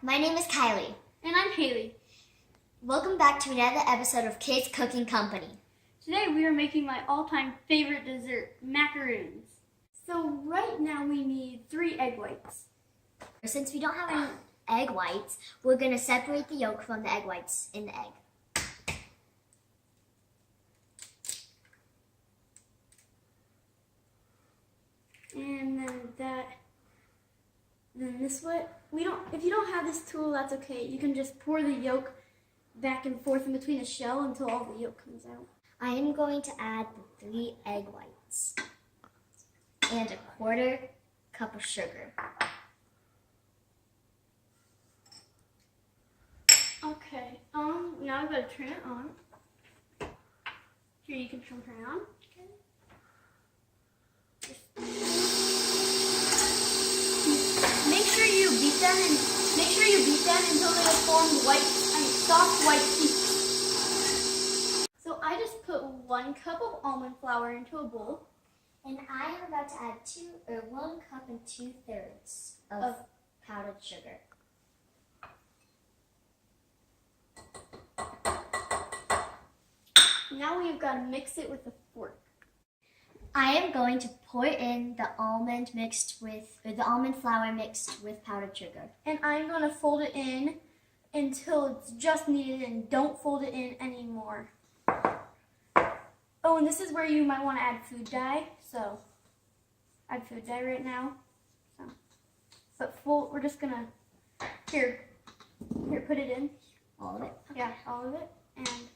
my name is Kylee. And I'm Hailey. Welcome back to another episode of Kids Cooking Company. Today we are making my all-time favorite dessert, macaroons. So right now we need 3 egg whites. Since we don't have any egg whites, we're going to separate the yolk from the egg whites in the egg. And then this way, if you don't have this tool, that's okay. You can just pour the yolk back and forth in between the shell until all the yolk comes out. I am going to add the 3 egg whites and a 1/4 cup of sugar. Okay, now I've got to turn it on. Here, you can turn it on. Okay. Make sure you beat them until they form soft white peaks. So I just put 1 cup of almond flour into a bowl. And I am about to add 1 cup and 2/3 of powdered sugar. Now we've got to mix it with a fork. I am going to pour in the almond flour mixed with powdered sugar. And I'm going to fold it in until it's just needed and don't fold it in anymore. Oh, and this is where you might want to add food dye. So, add food dye right now. We're just going to, here, put it in. All of it? Okay. Yeah, all of it. And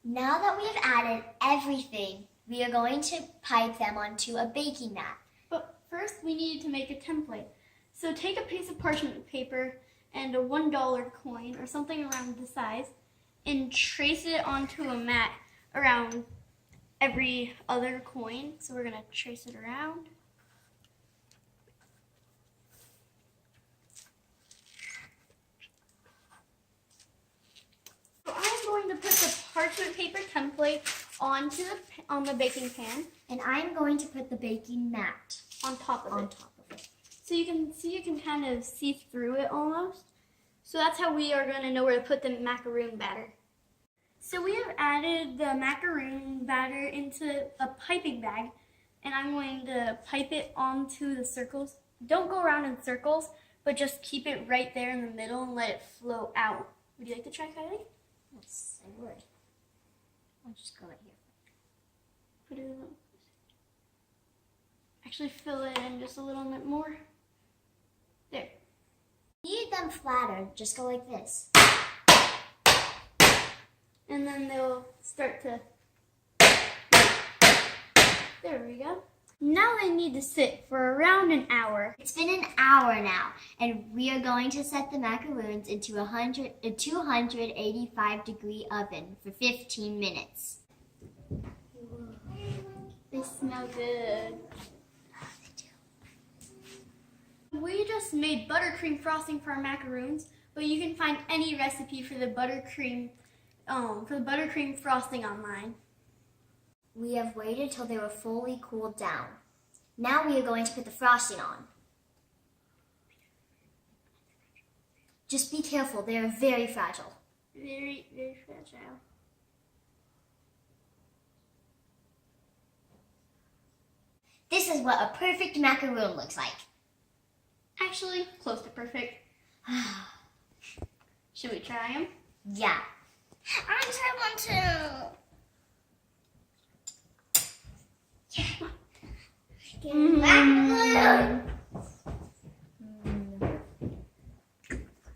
now that we have added everything, we are going to pipe them onto a baking mat. But first we needed to make a template. So take a piece of parchment paper and a $1 coin or something around the size and trace it onto a mat around every other coin. So we're going to trace it around. Going to put the parchment paper template on the baking pan, and I'm going to put the baking mat on top of it. So you can kind of see through it almost. So that's how we are going to know where to put the macaroon batter. So we have added the macaroon batter into a piping bag, and I'm going to pipe it onto the circles. Don't go around in circles, but just keep it right there in the middle and let it flow out. Would you like to try, Kylie? Yes, I would. I'll just go right here. Put it in. Actually, fill it in just a little bit more. There. Need them flatter. Just go like this. And then they'll start to. There we go. Now they need to sit for around an hour. It's been an hour now, and we are going to set the macaroons into a 285-degree oven for 15 minutes. They smell good. We just made buttercream frosting for our macaroons, but you can find any recipe for the buttercream frosting online. We have waited till they were fully cooled down. Now we are going to put the frosting on. Just be careful, they are very fragile. Very, very fragile. This is what a perfect macaroon looks like. Actually, close to perfect. Should we try them? Yeah. I want to try one too.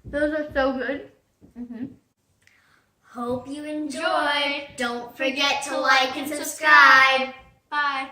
Those are so good. Hope you enjoyed. Don't forget to like and subscribe. Bye.